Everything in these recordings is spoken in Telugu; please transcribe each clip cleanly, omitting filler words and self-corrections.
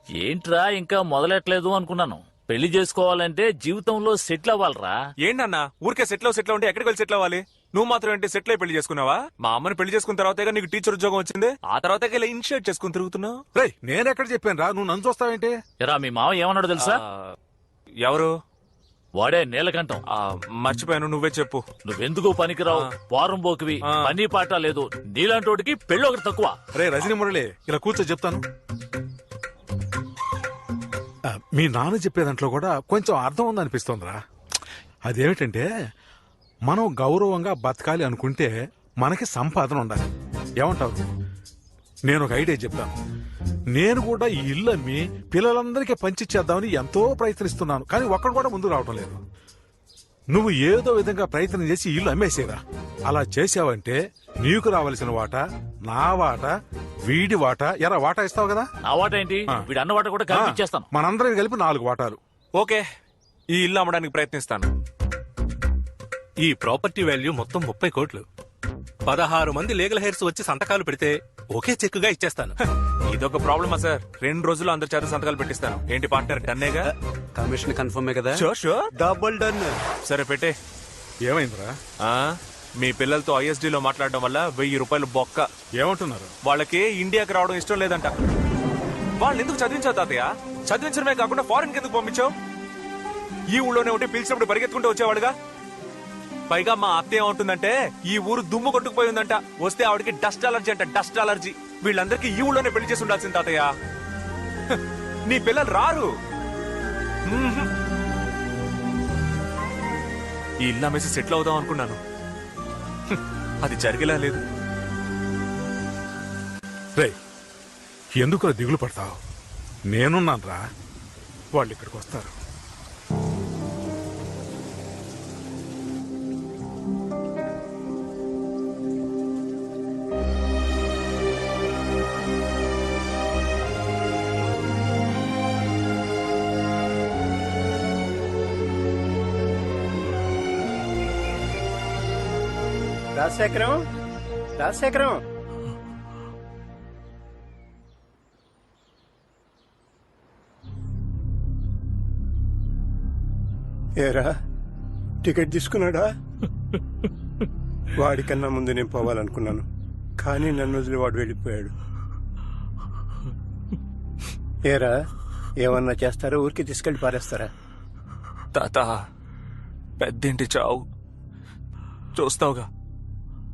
ఏంట్రా ఇంకా మొదలెట్లేదు అనుకున్నాను. పెళ్లి చేసుకోవాలంటే జీవితంలో సెటిల్ అవ్వాలరా. ఏంటన్నా ఊరికే సెటిల్ ఉంటే ఎక్కడికి వెళ్ళి సెటిల్ అవ్వాలి? నువ్వు మాత్రం ఏంటి సెటిల్ అయి పెళ్లి చేసుకున్నావా? మా అమ్మని పెళ్లి చేసుకున్న తర్వాతగా నీకు టీచర్ ఉద్యోగం వచ్చింది. ఆ తర్వాత ఇలా ఇనిషియేట్ చేసుకుని తిరుగుతున్నావు. రేయ్, నేనెక్కడ చెప్పాను రా, నువ్వు నన్ను చూస్తావేంటి? ఎరా మీ మామ ఏమన్నాడు తెలుసా? ఎవరు? వాడే నీలకంఠం. మర్చిపోయాను, నువ్వే చెప్పు. నువ్వెందుకు పనికిరావు, వారం పోకివి, పని పాట లేదు, నీలాంటోడికి పెళ్లి ఒకటి తక్కువ. రే రజనీ మురళి, ఇలా కూర్చో చెప్తాను. మీ నాన్న చెప్పే దాంట్లో కూడా కొంచెం అర్థం ఉందనిపిస్తోందిరా. అదేమిటంటే మనం గౌరవంగా బతకాలి అనుకుంటే మనకి సంపాదన ఉండాలి. ఏమంటావు? నేను ఒక ఐడియా చెప్తాను. నేను కూడా ఈ ఇల్లు అమ్మి పిల్లలందరికీ పంచిచ్చేద్దామని ఎంతో ప్రయత్నిస్తున్నాను, కానీ ఒక్కడు కూడా ముందుకు రావటం లేదు. నువ్వు ఏదో విధంగా ప్రయత్నం చేసి ఇల్లు అమ్మేసేరా. అలా చేసావంటే నీకు రావాల్సిన వాటా, నా వాటా, వీడి వాటా, ఎరా వాటా ఇస్తావు కదా. నా వాట ఏంటి, వీడి అన్న వాట కూడా కల్పించేస్తాను. మనందరం కలిపి 4 వాటాలు. ఓకే, ఈ ఇల్లు అమ్మడానికి ప్రయత్నిస్తాను. ఈ ప్రాపర్టీ వాల్యూ మొత్తం 30 కోట్లు. 16 మంది లీగల్ హెయిర్స్ వచ్చి సంతకాలు పెడితే ఒకే చెక్కుగా ఇచ్చేస్తాను. ఇదొక ప్రాబ్లమా సార్? 2 రోజుల్లో అందరి చేత సంతకాలు పెట్టిస్తాను. ఏంటి పార్ట్నర్, డన్నేగా? కమిషన్ కన్ఫర్మే కదా? Sure double done. సరే పెట్టే. ఏమైందిరా? మీ పిల్లలతో ఐఎస్డీ లో మాట్లాడడం వల్ల 1000 రూపాయలు బొక్క. ఏమంటున్నారు? వాళ్ళకి ఇండియాకి రావడం ఇష్టం లేదంట. వాళ్ళని ఎందుకు చదివించావు తాతయ్య? చదివించడమే కాకుండా ఫారెన్ కి ఎందుకు పంపించావు? ఈ ఊళ్ళోనే ఉంటే పిలిచినప్పుడు పరిగెత్తుకుంటూ వచ్చేవాడుగా. పైగా మా అత్త ఏమంటుందంటే ఈ ఊరు దుమ్ము కొట్టుకుపోయి ఉందంట. వస్తే ఆవిడకి డస్ట్ అలర్జీ అంట, డస్ట్ అలర్జీ. వీళ్ళందరికీ ఈ ఊళ్ళోనే పెళ్లి చేసి ఉండాల్సింది తాతయ్య. నీ పిల్లలు రారు. ఈ ఇల్లు అమ్మేసి సెటిల్ అవుదాం అనుకున్నాను. అది జరిగేలా లేదు. రే, ఎందుకు దిగులు పడతావు? నేనున్నాను రా, వాళ్ళు ఇక్కడికి వస్తారు. రాజశేఖరం ఏరా, టికెట్ తీసుకున్నాడా? వాడికన్నా ముందు నేను పోవాలనుకున్నాను, కానీ నన్ను వదిలి వాడు వెళ్ళిపోయాడు. ఏరా, ఏమన్నా చేస్తారా? ఊరికి తీసుకెళ్లి పారేస్తారా? తాత, పెద్దింటి చావు చూస్తావుగా,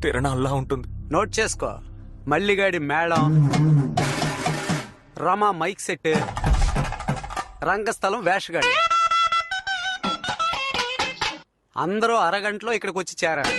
తిరణాల్లా ఉంటుంది. నోట్ చేసుకో. మల్లిగాడి మేళం, రమా మైక్ సెట్, రంగస్థలం వేషగాడి, అందరూ అరగంటలో ఇక్కడికి వచ్చి చేరారు.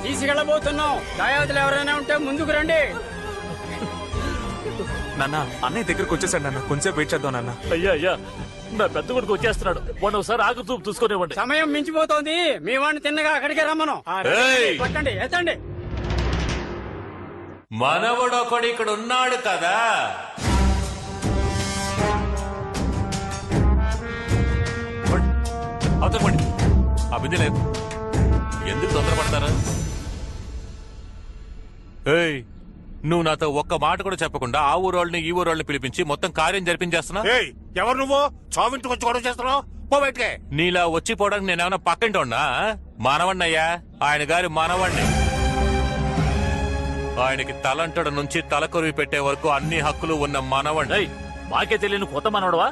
తీసుకెళ్ళబోతున్నాం. దాయాదులు ఎవరైనా ఉంటే ముందుకు రండి. నాన్న, అన్నయ్య దగ్గరకు వచ్చేసాడు నాన్న. కొంచెం వెయిట్ చేద్దాం నాన్న. అయ్యా, నా పెద్ద కొడుకు వచ్చేస్తున్నాడు. వాడు ఒకసారి ఆగు చూపు చూసుకునేవ్వండి. సమయం మించిపోతోంది. మీ వాడిని తిన్నగా అక్కడికే రమ్మను. పట్టండి, ఎత్తండి. మనవడొకడు ఇక్కడ ఉన్నాడు కదా. అవతలపండి. ఆ బిందె లేదు, ఎందుకు తొందరపడతారా? ఏయ్, నువ్వు నాతో ఒక్క మాట కూడా చెప్పకుండా ఆ ఊరోళ్ళని ఈ ఊరోళ్ళని పిలిపించి మొత్తం కార్యం జరిపించేస్తున్నా. ఎవరు నువ్వు? చావింటికి వచ్చి గొడవ చేస్తున్నావు? పో బయటికే. నీలా వచ్చిపోవడానికి నేనేమన్నా పక్కంటి ఉన్నా? మనవణ్ణయ్యా, ఆయన గారి మనవణ్ణి. ఆయనకి తలంటడ నుంచి తలకొరివి పెట్టే వరకు అన్ని హక్కులు ఉన్న మనవణ్ణి. మాకే తెలియని కొత్త మనవడవా?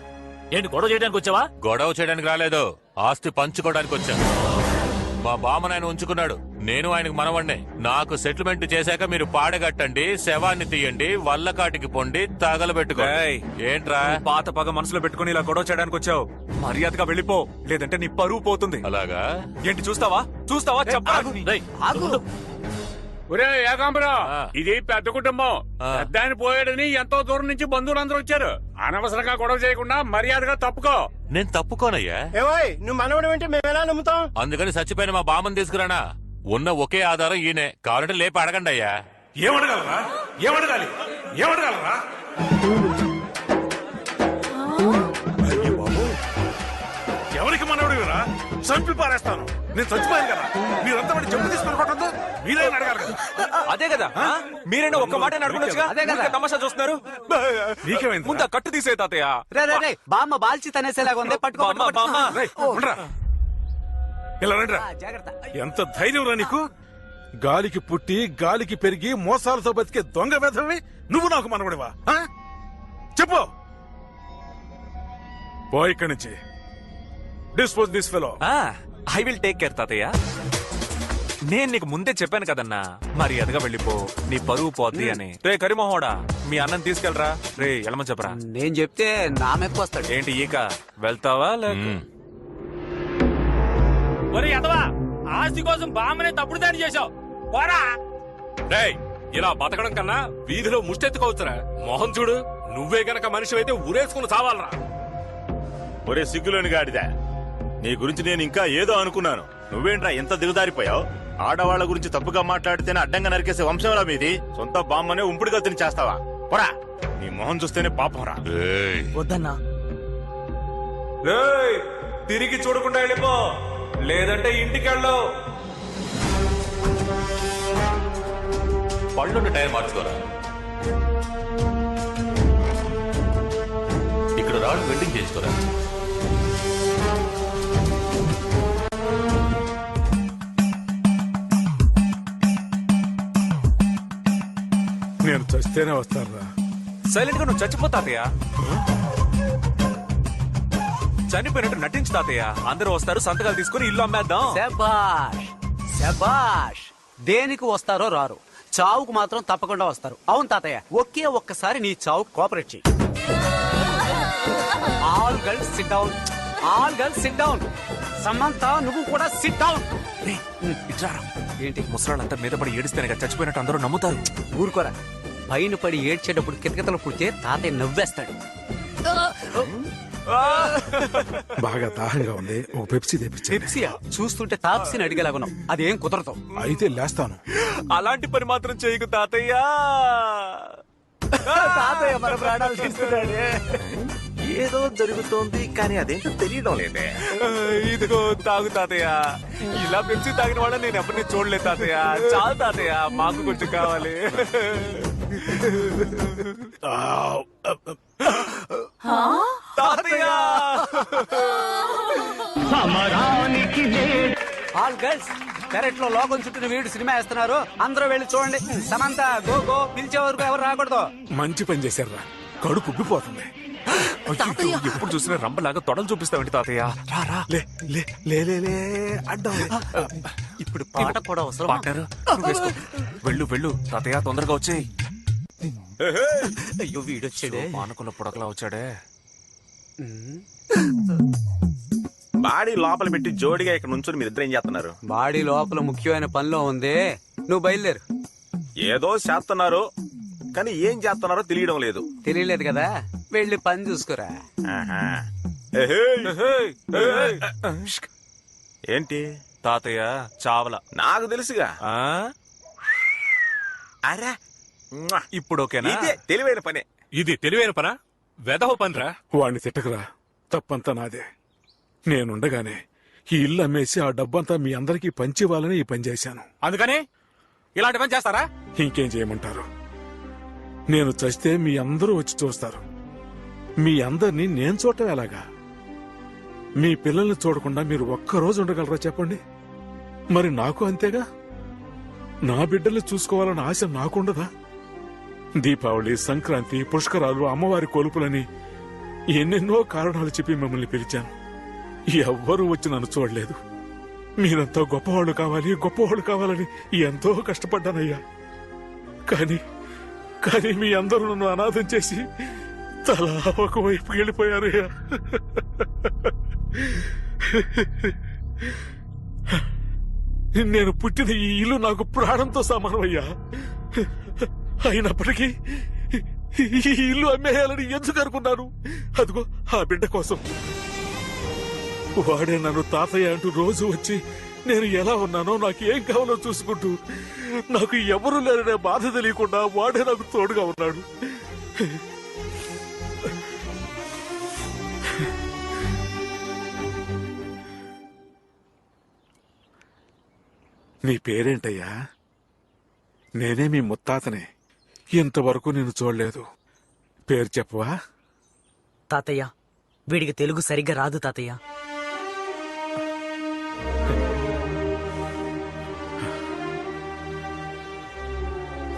ఏంటి గొడవ చేయడానికి వచ్చావా? గొడవ చేయడానికి రాలేదు, ఆస్తి పంచుకోవడానికి వచ్చా. మా బామ్మని ఆయన ఉంచుకున్నాడు, నేను ఆయనకు మనవణ్ణే. నాకు సెటిల్మెంట్ చేశాక మీరు పాడగట్టండి, శవాన్ని తీయండి, వల్లకాటికి పొండి, తగలబెట్టుకో. ఏయ్. ఏంట్రా? పాత పగ మనసులో పెట్టుకుని ఇలా గొడవ చేయడానికి వచ్చావు. మర్యాదగా వెళ్ళిపో, లేదంటే నీ పరువు పోతుంది. అలాగా? ఏంటి చూస్తావా చెప్పా. ఒరే ఏకాంబరం, ఆ. ఇది పెద్ద కుటుంబం. ఆ. పెద్ద ఆయన పోయాడని ఎంతో దూరం నుంచి బంధువులందరూ వచ్చారు. అనవసరంగా గొడవ చేయకుండా మర్యాదగా తప్పుకో. నేను తప్పుకోనయ్యా, ఏమోయ్ నువ్వు మనవడం అంటే మేము ఎలా నమ్ముతాం? అందుకని చచ్చిపోయిన మా బామ్మని తీసుకురానా. ఉన్న ఒకే ఆధారం ఈయనే, కావాలంటే లేపి అడగండి అయ్యా. ఏమడగలరా? ఏమడగాలి? ఏమడగలరా? అయ్యో బాబు, ఎవరికి మనవడివిరా? చంపి పారేస్తాను. నేను చచ్చిపోయాను కదా, మీరంతా వాడి చెప్పు తీసుకొని కొట్టద్దు. మీరేం అడగాలి కదా? అదే కదా మీరైనా ఒక్క మాట అడగొచ్చుగా. తమాషా చూస్తున్నారు. నీకేమైంది? ముందు ఆ కట్టు తీసే తాతయ్య. బామ్మ బాల్చి తనేసేలాగా ఉంది. పట్టుకో బామ్మ, బామ్మ. రేయ్, ఉండరా. ఇలా రండిరా. జాగ్రత్త. ఎంత ధైర్యం రా నీకు? గాలికి పుట్టి గాలికి పెరిగి మోసాలతో బతికే దొంగ వెధవి నువ్వు నాకు మనవడివా? ఆ? చెప్పు. పో ఇక్కడి నుంచి. Dispose this fellow. I will take care తాతయ్య. నేను నీకు ముందే చెప్పాను కదన్నా, మర్యాదగా వెళ్ళిపో, నీ పరువు పోద్ది అని. రే కరిమోహోడా, మీ అన్నం తీసుకెళ్ళరా. రే ఎలమని చెప్పరా. నేను చెప్తే నా మెప్పు వస్తాడు. ఏంటి ఈక వెళ్తావా లేక? ఒరే ఎదవా, ఆస్తి కోసం బామ్మనే తప్పుడు దాడి చేశావు. పోరా. రేయ్, ఇలా బతకడం కన్నా వీధిలో ముష్టెత్తుకోవచ్చురా. మొహం చూడు, నువ్వే గనక మనిషి అయితే ఊరేసుకుని చావాలరా. ఒరే సిగ్గులోని గాడిదా, నీ గురించి నేను ఇంకా ఏదో అనుకున్నాను. నువ్వేంట్రా ఎంత దిగదారిపోయావు? ఆడవాళ్ల గురించి తప్పుగా మాట్లాడితేనే అడ్డంగా నరికేసే వంశంరా మీది. సొంత బామ్మనే ఉంపుడు గతిని చేస్తావా? పోరా, నీ మొహం చూస్తేనే పాపం రా. ఏయ్, వద్దన్నా. రేయ్, తిరిగి చూడకుండా వెళ్ళిపో, లేదంటే ఇంటికి వెళ్ళవు. పళ్ళున్న టైర్ మార్చుకోరా. ఇక్కడ రాళ్ళు వెల్డింగ్ చేసుకోరా. నేను చస్తేనే వస్తానురా. సైలెంట్ గా నువ్వు చచ్చిపో తాతయ్య. చనిపోయినట్టు నటించు తాతయ్య. అందరూ వస్తారు, సంతకాలు తీసుకుని ఇల్లు అమ్మేద్దాం. శబాష్ శబాష్. దేనికి వస్తారో రారు, చావుకు మాత్రం తప్పకుండా వస్తారు. అవును తాతయ్య, ఒకే ఒక్కసారి నీ చావు కోఆపరేట్ చెయ్యి. All girls SIT down. All girls SIT down. Samantha నువ్వు కూడా సిట్ డౌన్. ఇట్లారా. ఏంటి ముసలాళ్ళంతా మీద పడి ఏడిస్తేనే కదా చచ్చిపోయినట్టు అందరూ నమ్ముతారు. ఊరుకోరా. పైన పడి ఏడ్చేటప్పుడు కితకితలు పుడితే తాతయ్య నవ్వేస్తాడు. బాగా దాహంగా ఉంది, ఒక పెప్సీ తెప్పించే. పెప్సియా? చూస్తుంటే తాప్సిని అడిగేలాగున్నావు. అదేం కుదరదు. అయితే లేస్తాను. అలాంటి పని మాత్రం చేయకు తాతయ్య. తాతయ్య మన ప్రాణాలు తీసుకున్నాడే. ఏదో జరుగుతోంది కానీ అదేంటో తెలియడం లేదే. ఇదిగో తాగు తాతయ్య. ఇలా పెంచి తాగిన వాళ్ళని నేను ఎప్పటినీ చూడలేదు తాతయ్య. చాలు తాతయ్య, మాకు కొంచెం కావాలి. తాతయ్య. ఆల్ గర్ల్స్ కరెక్ట్ లో లోకం చుట్టూ వీడు సినిమా వేస్తున్నారు. అందరూ వెళ్ళి చూడండి. Samantha go go. పిలిచే వరకు ఎవరు రాకూడదు. మంచి పని చేశారా, కడుపు ఉబ్బిపోతుంది. అయ్యో, ఎప్పుడు చూసినా రంబలాగా తొడలు చూపిస్తావేంటి తాతయ్య? రా రా. లే లే లే లే లే అడ్డం. ఇప్పుడు పాట కూడా అవసరం. పార్ట్నర్, నువ్వు వేసుకో. వెళ్ళు వెళ్ళు తాతయ్య, తొందరగా వచ్చేయ్. అయ్యో వీడొచ్చాడే. మానుకున్న పుడకలా వచ్చాడే. బాడీ లోపల పెట్టి జోడిగా ఇక్కడ నుంచుని మీరిద్దరు ఏం చేస్తున్నారు? బాడీ లోపల ముఖ్యమైన పనిలో ఉంది. నువ్వు బయలుదేరు. ఏదో చేస్తున్నారు కానీ ఏం చేస్తున్నారో తెలియడం లేదు. తెలియలేదు కదా, వెళ్ళి పని చూసుకోరా. ఆహా. ఏంటి తాతయ్య చావల. నాకు తెలుసుగా. ఆ? అరే ఇప్పుడు ఓకేనా? ఇదే తెలివైన పనే. ఇది తెలివైన పనా? వెధవ పనిరా. వాడిని తిట్టకురా, తప్పంతా నాదే. నేనుండగానే ఈ ఇల్లు అమ్మేసి ఆ డబ్బంతా మీ అందరికీ పంచివ్వాలని ఈ పని చేశాను. అందుకని ఇలాంటి పని చేస్తారా? ఇంకేం చేయమంటారు? నేను చస్తే మీ అందరూ వచ్చి చూస్తారు. మీ అందరినీ నేను చూడటం ఎలాగా? మీ పిల్లల్ని చూడకుండా మీరు ఒక్కరోజు ఉండగలరా చెప్పండి? మరి నాకు అంతేగా. నా బిడ్డల్ని చూసుకోవాలన్న ఆశ నాకుండదా? దీపావళి, సంక్రాంతి, పుష్కరాలు, అమ్మవారి కొలుపులని ఎన్నెన్నో కారణాలు చెప్పి మిమ్మల్ని పిలిచాను. ఎవ్వరూ వచ్చి నన్ను చూడలేదు. మీరంతా గొప్పవాళ్ళు కావాలి గొప్పవాళ్ళు కావాలని ఎంతో కష్టపడ్డానయ్యా. కానీ కానీ మీ అందరూ నన్ను అనాథం చేసి తలా ఒకవైపు వెళ్ళిపోయారయ్యా. నేను పుట్టిన ఈ ఇల్లు నాకు ప్రాణంతో సమానమయ్యా. అయినప్పటికీ ఈ ఇల్లు అమ్మేయాలని ఎందుకు అనుకున్నాను? అదిగో ఆ బిడ్డ కోసం. వాడే నన్ను తాతయ్య అంటూ రోజు వచ్చి నేను ఎలా ఉన్నానో నాకు ఏం కావాలో చూసుకుంటూ నాకు ఎవరు లేరనే బాధ తెలియకుండా వాడే నాకు తోడుగా ఉన్నాడు. నీ పేరేంటయ్యా? నేనే మీ ముత్తాతనే. ఇంతవరకు నేను చూడలేదు. పేరు చెప్పవా? తాతయ్య, వీడికి తెలుగు సరిగ్గా రాదు తాతయ్య.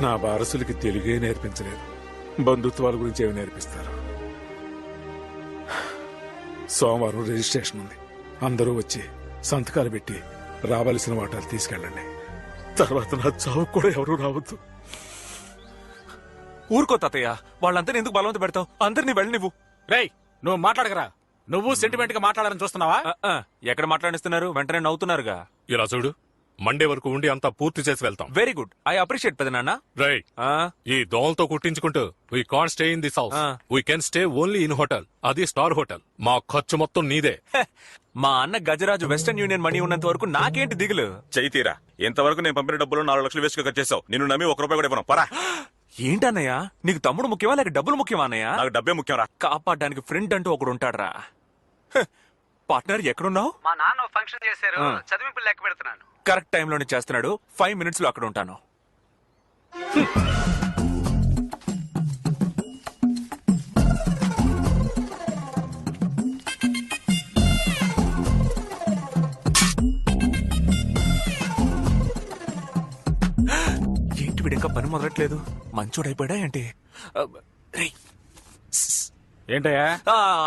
నా వారసులకి తెలుగే నేర్పించలేదు, బంధుత్వాల గురించి ఏమి నేర్పిస్తారు? సోమవారం రిజిస్ట్రేషన్ ఉంది. అందరూ వచ్చి సంతకాలు పెట్టి రావాల్సిన వాటాలు తీసుకెళ్ళండి. తర్వాత నా చావు కూడా ఎవరూ రావద్దు. ఊరుకో తాతయ్య, వాళ్ళంతా ఎందుకు బలవంత పెడతావు? అందరినీ వెళ్ళి నువ్వు. రేయ్, నువ్వు మాట్లాడకరా. నువ్వు సెంటిమెంట్ గా మాట్లాడాలని చూస్తున్నావా? ఎక్కడ మాట్లాడిస్తున్నారు? వెంటనే నవ్వుతున్నారుగా. ఇలా చూడు, మండే వరకు ఉండి అంతా పూర్తి చేసి వెళ్తాం. వెరీ గుడ్, ఐ అప్రిషియేట్ పెదనాన్న. రై, ఈ దోమలతో కుట్టించుకుంటూ we can't stay in this house. We can stay only in hotel, అది స్టార్ హోటల్. మా ఖర్చు మొత్తం నీదే. మా అన్న గజరాజు వెస్టర్న్ యూనియన్ మనీ ఉన్నంత వరకు నాకేంటి దిగులు? చైతీరా, ఇంతవరకు నేను పంపిన డబ్బులు 4 లక్షలు వేస్ట్ గా ఖర్చు చేసావు. నిన్ను నమ్మి 1 రూపాయి కూడా ఇవ్వను. పరా. ఏంటన్నయ్య, నీకు తమ్ముడు ముఖ్యమా లేక డబ్బులు ముఖ్యమా అన్నయ్య? నాకు డబ్బే ముఖ్యం రా. కాపాడడానికి ఫ్రెండ్ అంటూ ఒకడు ఉంటాడ్రా. పార్ట్నర్ ఎక్కడున్నావు? మా నాన్న ఫంక్షన్ చేశారు, చదివింపులు లెక్క పెడుతున్నాను. కరెక్ట్ టైంలోనే చేస్తున్నాడు. 5 minutes లో అక్కడ ఉంటాను. ఏంటి వీడు ఇంకా పని మొదలట్లేదు? మంచోడైపోయాడా ఏంటి? రేయ్. ఏంటయ్యా?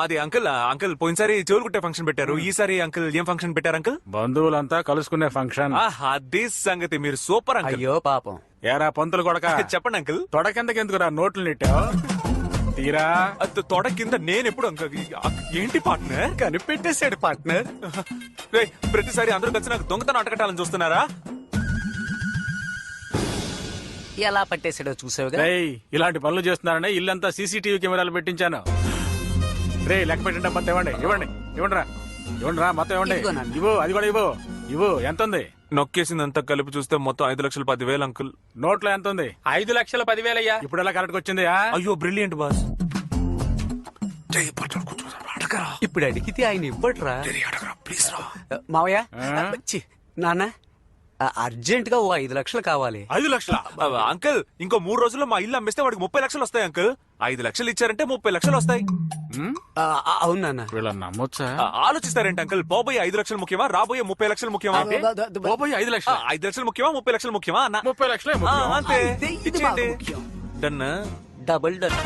అది అంకుల్ పోయినసారి చెవులు కుట్టే ఫంక్షన్ పెట్టారు. ఈసారి అంకుల్ ఏం ఫంక్షన్ పెట్టారు అంకుల్? బంధువులంతా కలుసుకునే ఫంక్షన్. అదే సంగతి. మీరు సూపర్ అంకుల్. అయ్యో పాపం. ఏరా పంతులు కొడక, చెప్పండి అంకుల్. తొడకెందుకెందుకురా నోట్లు నెట్టావు? తీరా తొడ కింద నేను ఎప్పుడు అంకుల్? ఏంటి పార్ట్నర్? కనిపెట్టేశాడు పార్ట్నర్. రేయ్, ప్రతిసారి అందరూ కలిసి నాకు దొంగతనం అటకట్టాలని చూస్తున్నారా? ఎలా పట్టేశాడో చూసావుగా. రేయ్, ఇలాంటి పనులు చేస్తున్నారని ఇల్లంతా సీసీటీవీ కెమెరాలు పెట్టించాను. రే, లెక్క పెట్టండి. మొత్తం ఇవ్వండి. ఇవ్వండిరా మొత్తం ఇవ్వండి. ఇదిగో నాన్న. ఇవ్వు, అది కూడా ఇవ్వు. ఎంత ఉంది? నొక్కేసిందంతా కలిపి చూస్తే మొత్తం 5,10,000 అంకుల్. నోట్లో ఎంత ఉంది? 5,10,000 అయ్యా. ఇప్పుడు ఎలా కరెక్ట్ వచ్చింది? అయ్యో బ్రిలియంట్ బాస్. ఇప్పుడు అడిగితే ఆయన ఇవ్వట్రా. మావయ్య, ఛీ, నాన్న, అర్జెంట్ గా ఓ 5 లక్షలు కావాలి. 5 లక్షల? అంకుల్, ఇంకో 3 రోజుల్లో మా ఇల్లు అమ్మేస్తే వాడికి 30 లక్షలు వస్తాయి అంకుల్. 5 లక్షలు ఇచ్చారంటే 30 లక్షలు వస్తాయి. అవును నాన్న. వీళ్ళని నమ్మొచ్చా? ఆలోచిస్తారేంటి అంకుల్? పోబోయే 5 లక్షలు ముఖ్యమా, రాబోయే 30 లక్షలు ముఖ్యమా? పోయి 5 లక్షలు. 5 లక్షలు ముఖ్యమా, 30 లక్షలు ముఖ్యమా అన్న? 30 లక్షలే అంతే. ఇది బాగా ఇచ్చేయండి. ముఖ్యం. డన్. Double done.